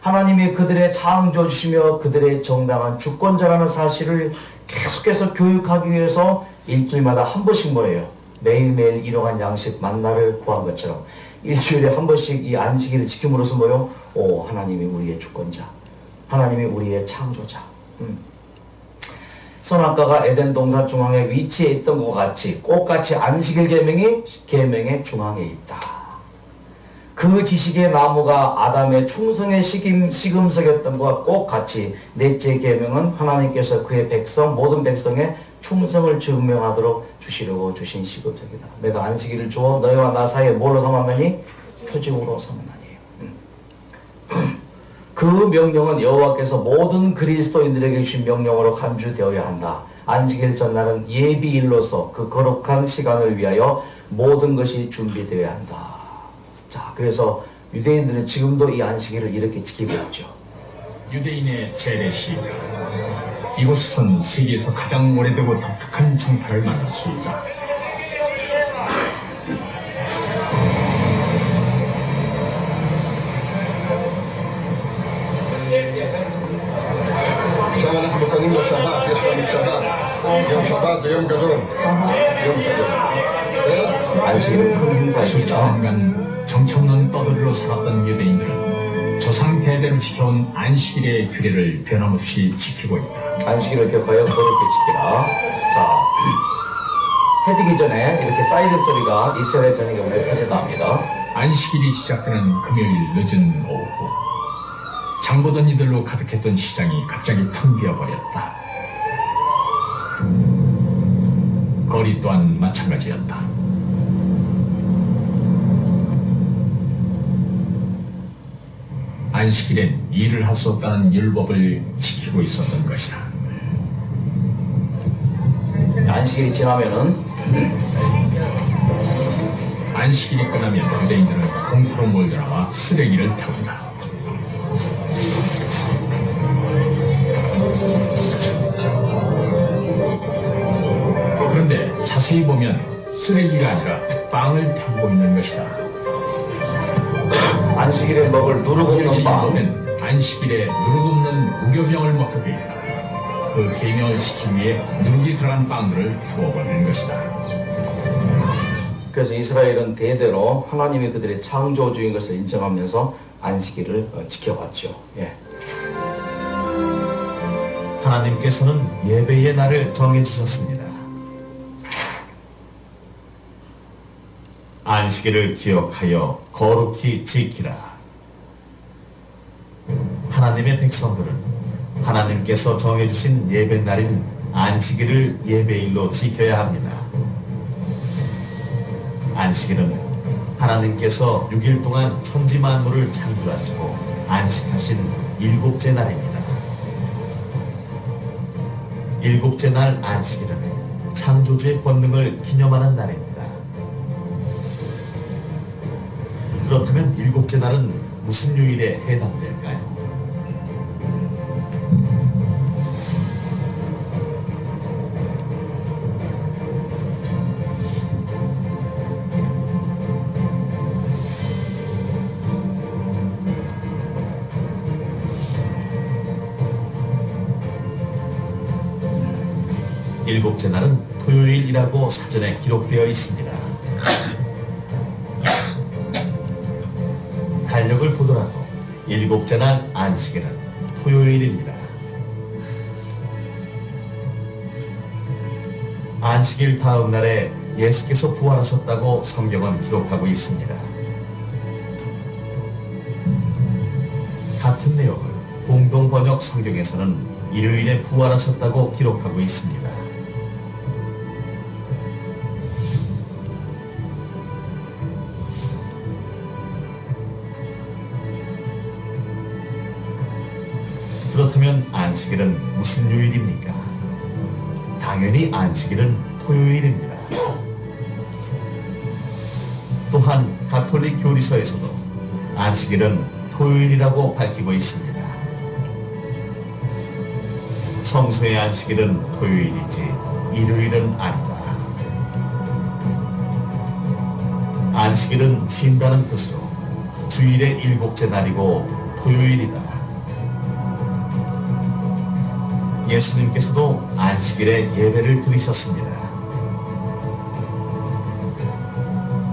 하나님이 그들의 창조주시며 그들의 정당한 주권자라는 사실을 계속해서 교육하기 위해서 일주일마다 한 번씩 뭐예요? 매일매일 일용한 양식 만나를 구한 것처럼 일주일에 한 번씩 이 안식일을 지킴으로써 뭐요? 오, 하나님이 우리의 주권자, 하나님이 우리의 창조자. 선악과가 에덴 동산 중앙에 위치해 있던 것 같이 꽃같이 안식일 계명이 계명의 중앙에 있다. 그 지식의 나무가 아담의 충성의 시금석이었던 것과 똑같이 4째 계명은 하나님께서 그의 백성 모든 백성의 충성을 증명하도록 주시려고 주신 시금석이다. 내가 안식일을 주어 너희와 나 사이에 뭘로 삼았느니? 표징으로 삼았나니. 그 명령은 여호와께서 모든 그리스도인들에게 주신 명령으로 간주되어야 한다. 안식일 전날은 예비일로서 그 거룩한 시간을 위하여 모든 것이 준비되어야 한다. 자, 그래서 유대인들은 지금도 이 안식일을 이렇게 지키고 있죠. 유대인의 재래시가 이곳은 세계에서 가장 오래되고 독특한 종파를 만났습니다. עכשיו אנחנו קונים לשבת, יש לנו שבת, יום שבת ויום גדול, יום גדול. 안식일은 큰 행사입니다. 수천년간 정청론 떠돌이로 살았던 유대인들은 조상 대대로 지켜온 안식일의 규례를 변함없이 지키고 있다. 안식일을 기억하여 거룩히 지키라. 자, 해 뜨기 전에 이렇게 사이렌 소리가 이스라엘 전역에 오늘 터진답니다. 안식일이 시작되는 금요일 늦은 오후, 장보던 이들로 가득했던 시장이 갑자기 텅 비어버렸다. 거리 또한 마찬가지였다. 안식일엔 일을 할 수 없다는 율법을 지키고 있었던 것이다. 안식일이 지나면은 안식일이 끝나면 유대인들은 공터로 몰려나와 쓰레기를 태운다. 그런데 자세히 보면 쓰레기가 아니라 빵을 태우고 있는 것이다. 안식일에 먹을 누룩없는 여기 빵. 보면 안식일에 누룩없는 무교병을 먹게 되었다. 그 계명을 지키기 위해 누룩이 들어간 빵들을 태워버리는 것이다. 그래서 이스라엘은 대대로 하나님이 그들의 창조주인 것을 인정하면서 안식일을 지켜왔죠. 예. 하나님께서는 예배의 날을 정해주셨습니다. 안식일을 기억하여 거룩히 지키라. 하나님의 백성들은 하나님께서 정해주신 예배날인 안식일을 예배일로 지켜야 합니다. 안식일은 하나님께서 6일 동안 천지 만물을 창조하시고 안식하신 일곱째 날입니다. 일곱째 날 안식일은 창조주의 권능을 기념하는 날입니다. 그렇다면 일곱째 날은 무슨 요일에 해당될까요? 일곱째 날은 토요일이라고 사전에 기록되어 있습니다. 달력을 보더라도 일곱째 날 안식일은 토요일입니다. 안식일 다음 날에 예수께서 부활하셨다고 성경은 기록하고 있습니다. 같은 내용을 공동 번역 성경에서는 일요일에 부활하셨다고 기록하고 있습니다. 그렇다면 안식일은 무슨 요일입니까? 당연히 안식일은 토요일입니다. 또한 가톨릭 교리서에서도 안식일은 토요일이라고 밝히고 있습니다. 성소의 안식일은 토요일이지 일요일은 아니다. 안식일은 쉰다는 뜻으로 주일의 일곱째 날이고 토요일이다. 예수님께서도 안식일에 예배를 드리셨습니다.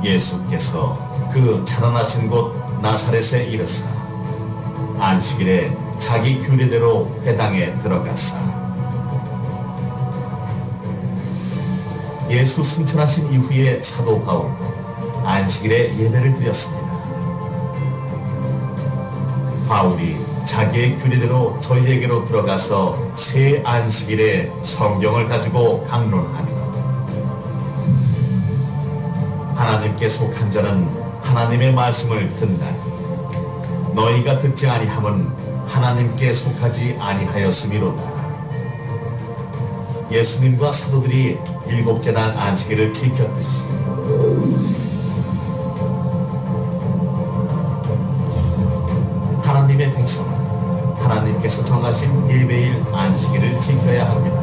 예수께서 그 자라나신 곳 나사렛에 이르사 안식일에 자기 규례대로 회당에 들어가사 예수 승천하신 이후에 사도 바울도 안식일에 예배를 드렸습니다. 바울이 자기의 규례대로 저희에게로 들어가서 새 안식일에 성경을 가지고 강론하며 하나님께 속한 자는 하나님의 말씀을 듣나니 너희가 듣지 아니함은 하나님께 속하지 아니하였음이로다. 예수님과 사도들이 일곱째 날 안식일을 지켰듯이 하나님의 백성은 하나님께서 정하신 예배일 안식일을 지켜야 합니다.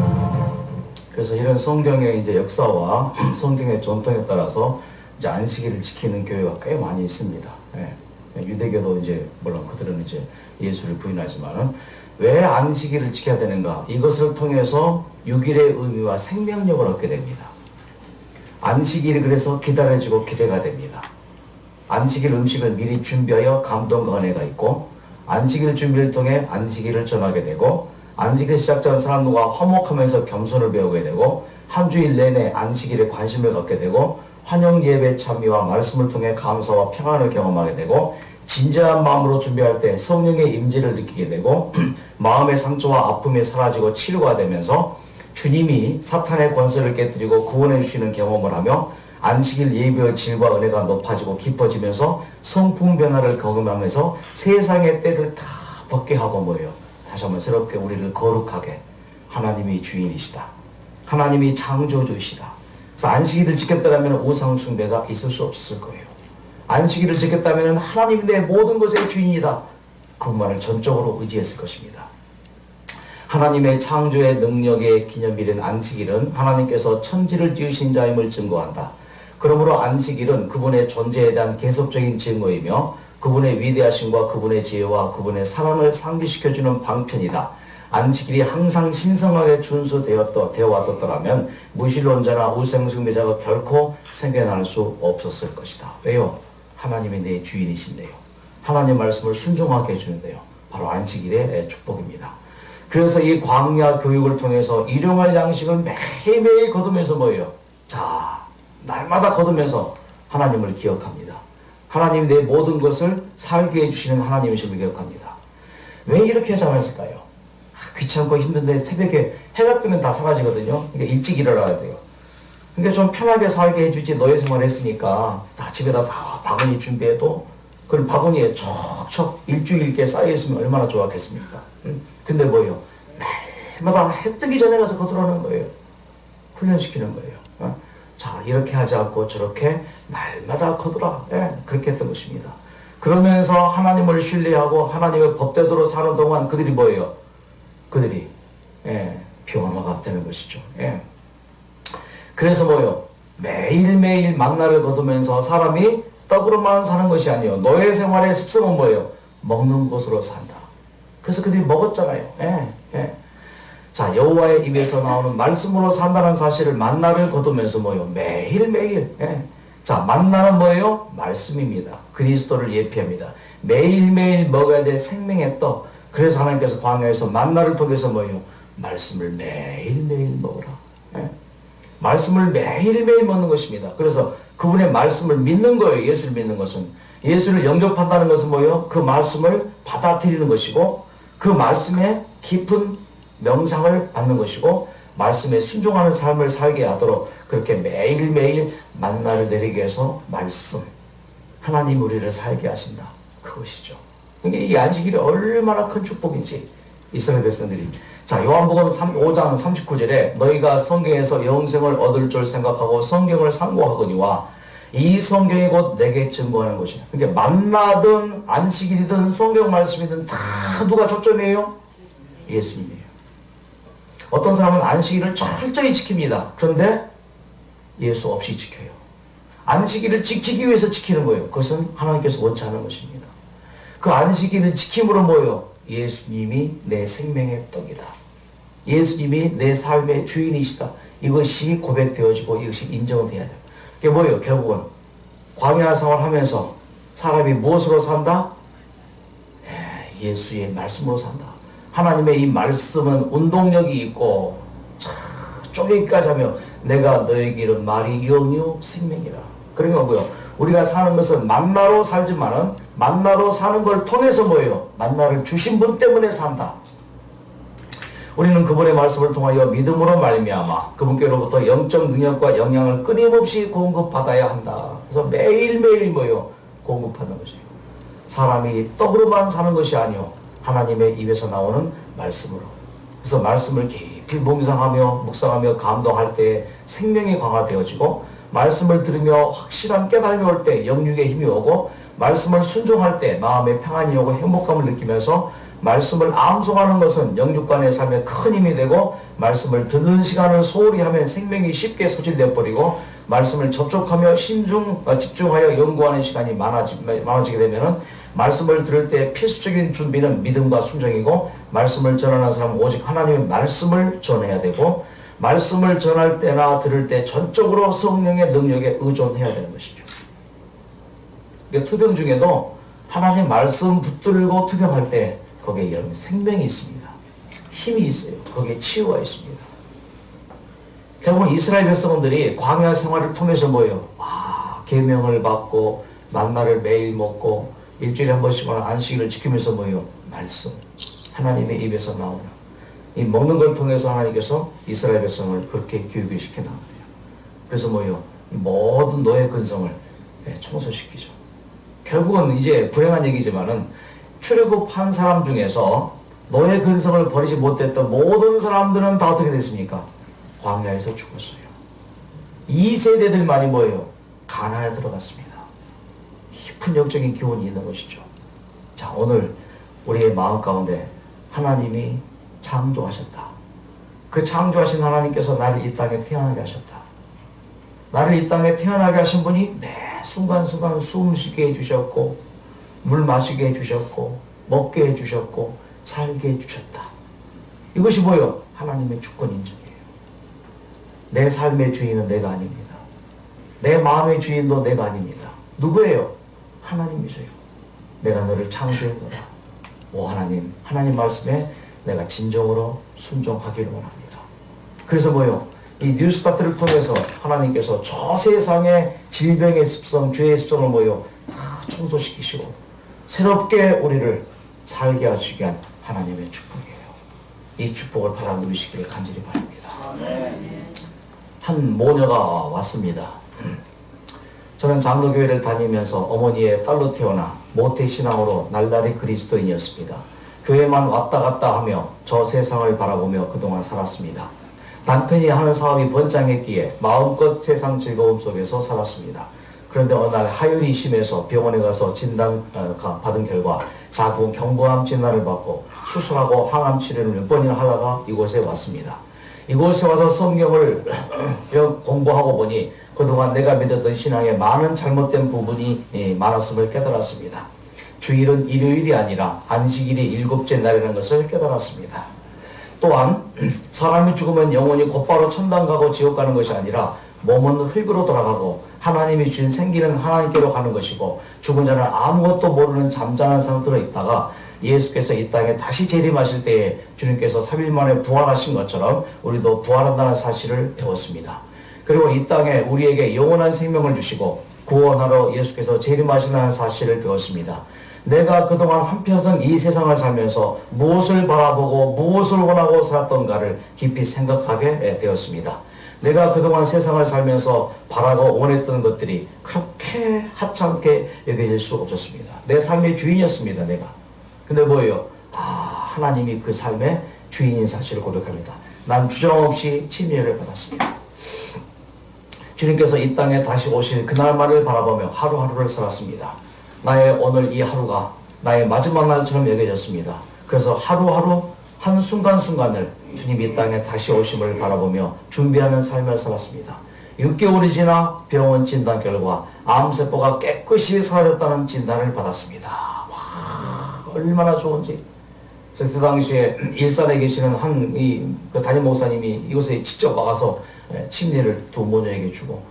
그래서 이런 성경의 이제 역사와 성경의 전통에 따라서 이제 안식일을 지키는 교회가 꽤 많이 있습니다. 예. 유대교도 이제 물론 그들은 이제 예수를 부인하지만은 왜 안식일을 지켜야 되는가? 이것을 통해서 6일의 의미와 생명력을 얻게 됩니다. 안식일이 그래서 기다려지고 기대가 됩니다. 안식일 음식을 미리 준비하여 감동과 은혜가 있고, 안식일 준비를 통해 안식일을 전하게 되고, 안식일 시작 전 사람들과 화목하면서 겸손을 배우게 되고, 한 주일 내내 안식일에 관심을 갖게 되고, 환영 예배 참여와 말씀을 통해 감사와 평안을 경험하게 되고, 진지한 마음으로 준비할 때 성령의 임재를 느끼게 되고, 마음의 상처와 아픔이 사라지고 치료가 되면서 주님이 사탄의 권세를 깨뜨리고 구원해 주시는 경험을 하며, 안식일 예배의 질과 은혜가 높아지고 깊어지면서 성품 변화를 경험하면서 세상의 때를 다 벗게 하고 뭐예요? 다시 한번 새롭게 우리를 거룩하게, 하나님이 주인이시다, 하나님이 창조주이시다. 그래서 안식일을 지켰다면 우상 숭배가 있을 수 없을 거예요. 안식일을 지켰다면 하나님이 내 모든 것의 주인이다, 그것만을 전적으로 의지했을 것입니다. 하나님의 창조의 능력의 기념일인 안식일은 하나님께서 천지를 지으신 자임을 증거한다. 그러므로 안식일은 그분의 존재에 대한 계속적인 증거이며 그분의 위대하심과 그분의 지혜와 그분의 사랑을 상기시켜주는 방편이다. 안식일이 항상 신성하게 준수되어 왔었더라면 무신론자나 우상숭배자가 결코 생겨날 수 없었을 것이다. 왜요? 하나님이 내 주인이신데요. 하나님 말씀을 순종하게 해주는데요. 바로 안식일의 축복입니다. 그래서 이 광야 교육을 통해서 일용할 양식을 매일매일 거두면서 뭐예요? 자, 날마다 거두면서 하나님을 기억합니다. 하나님이 내 모든 것을 살게 해주시는 하나님이심을 기억합니다. 왜 이렇게 하지 않았을까요? 귀찮고 힘든데 새벽에 해가 뜨면 다 사라지거든요. 그러니까 일찍 일어나야 돼요. 그러니까 좀 편하게 살게 해주지, 노예 생활을 했으니까 다 집에다 다 바구니 준비해도 그럼 바구니에 척척 일주일께 쌓여있으면 얼마나 좋았겠습니까? 근데 뭐예요? 날마다 해 뜨기 전에 가서 거두라는 거예요. 훈련시키는 거예요. 자, 이렇게 하지 않고 저렇게 날마다 거두라. 그렇게 했던 것입니다. 그러면서 하나님을 신뢰하고 하나님의 법대로 사는 동안 그들이 뭐예요? 그들이 변화가 되는 것이죠. 그래서 뭐예요? 매일매일 만나를 거두면서 사람이 떡으로만 사는 것이 아니에요. 노예 생활의 습성은 뭐예요? 먹는 것으로 산다. 그래서 그들이 먹었잖아요. 자, 여호와의 입에서 나오는 말씀으로 산다는 사실을 만나를 거두면서 뭐예요? 매일매일. 자, 만나는 뭐예요? 말씀입니다. 그리스도를 예표합니다. 매일매일 먹어야 될 생명의 떡. 그래서 하나님께서 광야에서 만나를 통해서 뭐예요? 말씀을 매일매일 먹으라. 말씀을 매일매일 먹는 것입니다. 그래서 그분의 말씀을 믿는 거예요. 예수를 믿는 것은. 예수를 영접한다는 것은 뭐예요? 그 말씀을 받아들이는 것이고 그 말씀에 깊은 명상을 받는 것이고 말씀에 순종하는 삶을 살게 하도록 그렇게 매일매일 만나를 내리게 해서 말씀, 하나님 우리를 살게 하신다. 그것이죠. 그러니까 이 안식일이 얼마나 큰 축복인지 이스라엘 백성들이. 자, 요한복음 5장 39절에 너희가 성경에서 영생을 얻을 줄 생각하고 성경을 상고하거니와 이 성경이 곧 내게 증거하는 것이야. 그러니까 만나든 안식일이든 성경 말씀이든 다 누가 초점이에요? 예수님이에요. 어떤 사람은 안식일을 철저히 지킵니다. 그런데 예수 없이 지켜요. 안식일을 지키기 위해서 지키는 거예요. 그것은 하나님께서 원치 않은 것입니다. 그 안식일을 지킴으로 뭐예요? 예수님이 내 생명의 떡이다. 예수님이 내 삶의 주인이시다. 이것이 고백되어지고 이것이 인정돼야 돼요. 그게 뭐예요? 결국은 광야 생활하면서 사람이 무엇으로 산다? 예수의 말씀으로 산다. 하나님의 이 말씀은 운동력이 있고 쪼개기까지 하며 내가 너에게 이른 말이 영이요 생명이라. 그러니까 뭐예요? 우리가 사는 것은 만나로 살지만은 만나로 사는 걸 통해서 뭐예요? 만나를 주신 분 때문에 산다. 우리는 그분의 말씀을 통하여 믿음으로 말미암아 그분께로부터 영적 능력과 영향을 끊임없이 공급받아야 한다. 그래서 매일매일 뭐예요? 공급하는 것이에요. 사람이 떡으로만 사는 것이 아니요 하나님의 입에서 나오는 말씀으로. 그래서 말씀을 깊이 묵상하며 감동할 때 생명이 강화되어지고 말씀을 들으며 확실한 깨달음이 올 때 영육의 힘이 오고 말씀을 순종할 때 마음의 평안이 오고 행복감을 느끼면서 말씀을 암송하는 것은 영육간의 삶에 큰 힘이 되고 말씀을 듣는 시간을 소홀히 하면 생명이 쉽게 소진되어 버리고 말씀을 접촉하며 집중하여 연구하는 시간이 많아지게 되면은 말씀을 들을 때 필수적인 준비는 믿음과 순종이고 말씀을 전하는 사람은 오직 하나님의 말씀을 전해야 되고 말씀을 전할 때나 들을 때 전적으로 성령의 능력에 의존해야 되는 것이죠. 그러니까 투병 중에도 하나님 말씀 붙들고 투병할 때 거기에 여러분 생명이 있습니다. 힘이 있어요. 거기에 치유가 있습니다. 결국은 이스라엘 백성들이 광야 생활을 통해서 뭐예요? 계명을 받고 만나를 매일 먹고 일주일에 한 번씩은 안식일을 지키면서 뭐예요? 말씀. 하나님의 입에서 나오는 이 먹는 걸 통해서 하나님께서 이스라엘 백성을 그렇게 교육을 시켜 나가요. 그래서 뭐예요? 이 모든 노예 근성을 청소시키죠. 결국은 이제 불행한 얘기지만은 출애굽한 사람 중에서 노예 근성을 버리지 못했던 모든 사람들은 다 어떻게 됐습니까? 광야에서 죽었어요. 2세대들만이 뭐예요? 가나안에 들어갔습니다. 깊은 영적인 교훈이 있는 것이죠. 자, 오늘 우리의 마음 가운데 하나님이 창조하셨다. 그 창조하신 하나님께서 나를 이 땅에 태어나게 하셨다. 나를 이 땅에 태어나게 하신 분이 매 순간순간 숨 쉬게 해주셨고 물 마시게 해주셨고 먹게 해주셨고 살게 해주셨다. 이것이 뭐예요? 하나님의 주권 인정이에요. 내 삶의 주인은 내가 아닙니다. 내 마음의 주인도 내가 아닙니다. 누구예요? 하나님이세요. 내가 너를 창조했노라. 오 하나님, 하나님 말씀에 내가 진정으로 순종하기를 원합니다. 그래서 뭐예요? 이 뉴스타트를 통해서 하나님께서 저 세상의 질병의 습성, 죄의 습성을 뭐예요? 다 청소시키시고 새롭게 우리를 살게 하시기 위한 하나님의 축복이에요. 이 축복을 받아 누리시기를 간절히 바랍니다. 한 모녀가 왔습니다. 저는 장로교회를 다니면서 어머니의 딸로 태어나 모태신앙으로 날라리 그리스도인이었습니다. 교회만 왔다 갔다 하며 저 세상을 바라보며 그동안 살았습니다. 남편이 하는 사업이 번창했기에 마음껏 세상 즐거움 속에서 살았습니다. 그런데 어느 날 하혈이 심해서 병원에 가서 진단 받은 결과 자궁 경부암 진단을 받고 수술하고 항암 치료를 몇 번이나 하다가 이곳에 왔습니다. 이곳에 와서 성경을 공부하고 보니 그동안 내가 믿었던 신앙에 많은 잘못된 부분이 많았음을 깨달았습니다. 주일은 일요일이 아니라 안식일이 일곱째 날이라는 것을 깨달았습니다. 또한 사람이 죽으면 영혼이 곧바로 천당 가고 지옥 가는 것이 아니라 몸은 흙으로 돌아가고 하나님이 주신 생기는 하나님께로 가는 것이고 죽은 자는 아무것도 모르는 잠자는 상태로 있다가 예수께서 이 땅에 다시 재림하실 때에 주님께서 3일 만에 부활하신 것처럼 우리도 부활한다는 사실을 배웠습니다. 그리고 이 땅에 우리에게 영원한 생명을 주시고 구원하러 예수께서 재림하신다는 사실을 배웠습니다. 내가 그동안 한평생 이 세상을 살면서 무엇을 바라보고 무엇을 원하고 살았던가를 깊이 생각하게 되었습니다. 내가 그동안 세상을 살면서 바라고 원했던 것들이 그렇게 하찮게 여겨질 수 없었습니다. 내 삶의 주인이었습니다, 내가. 근데 뭐예요? 하나님이 그 삶의 주인인 사실을 고백합니다. 난 주저없이 침례를 받았습니다. 주님께서 이 땅에 다시 오실 그날만을 바라보며 하루하루를 살았습니다. 나의 오늘 이 하루가 나의 마지막 날처럼 여겨졌습니다. 그래서 하루하루 한순간순간을 주님 이 땅에 다시 오심을 바라보며 준비하는 삶을 살았습니다. 6개월이 지나 병원 진단 결과 암세포가 깨끗이 사라졌다는 진단을 받았습니다. 와, 얼마나 좋은지. 그래서 그 당시에 일산에 계시는 그 담임 목사님이 이곳에 직접 와서 침례를 두 모녀에게 주고,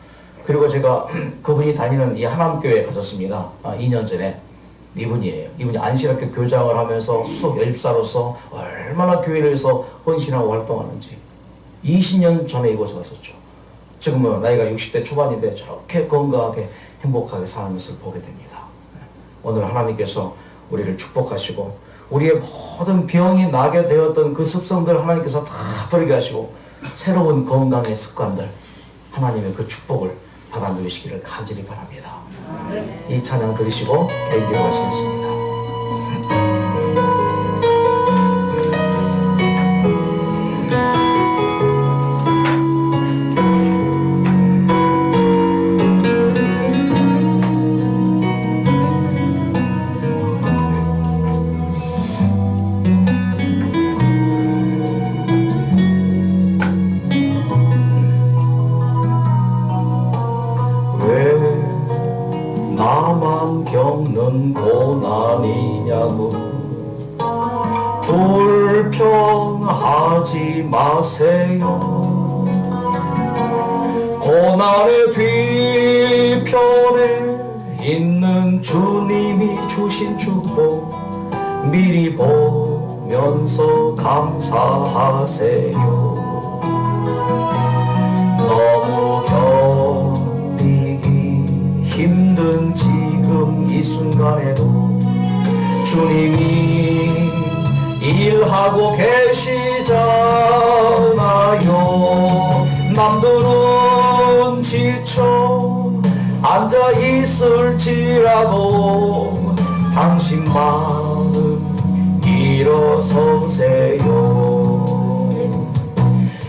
그리고 제가 그분이 다니는 이 하남교회에 가졌습니다. 2년 전에. 이분이에요. 이분이 안식학교 교장을 하면서 수석 연립사로서 얼마나 교회를 위해서 헌신하고 활동하는지 20년 전에 이곳에 왔었죠. 지금은 나이가 60대 초반인데 저렇게 건강하게 행복하게 사는 것을 보게 됩니다. 오늘 하나님께서 우리를 축복하시고 우리의 모든 병이 나게 되었던 그 습성들 하나님께서 다 버리게 하시고 새로운 건강의 습관들 하나님의 그 축복을 받아 누리시기를 간절히 바랍니다. 이 찬양 들으시고 계기로 하시겠습니다. 나만 겪는 고난이냐고 불평하지 마세요. 고난의 뒤편에 있는 주님이 주신 축복 미리 보면서 감사하세요. 너무 견디기 힘든 지금 이 순간에도 주님이 일하고 계시잖아요. 남들은 지쳐 앉아 있을지라도 당신 마음 일어서세요.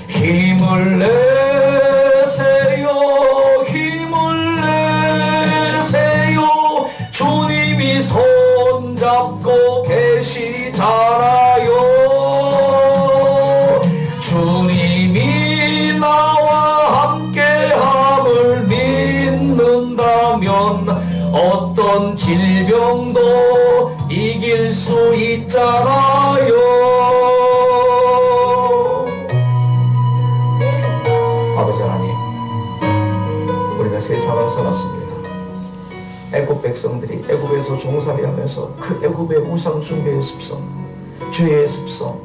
힘을 내세요. 힘을 내세요. 주님이 손잡고 계시잖아요. 주님이 나와 함께함을 믿는다면 어떤 질병도 이길 수 있잖아요. 아버지 하나님, 우리가 세상을 살았습니다. 애굽 백성들이 애굽에서 종살이 하면서 그 애굽의 우상 숭배의 습성, 죄의 습성,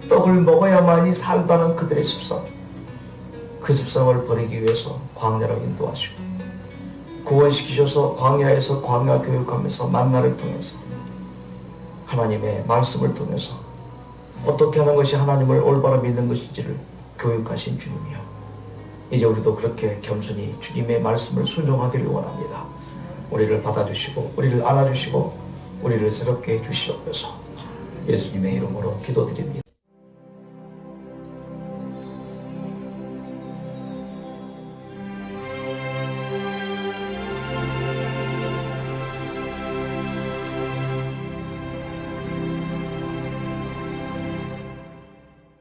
떡을 먹어야만이 살다는 그들의 습성, 그 습성을 버리기 위해서 광야로 인도하시고 구원시키셔서 광야에서 광야 교육하면서 만나를 통해서 하나님의 말씀을 통해서 어떻게 하는 것이 하나님을 올바로 믿는 것인지를 교육하신 주님이요, 이제 우리도 그렇게 겸손히 주님의 말씀을 순종하기를 원합니다. 우리를 받아주시고 우리를 안아주시고 우리를 새롭게 해주시옵소서. 예수님의 이름으로 기도드립니다.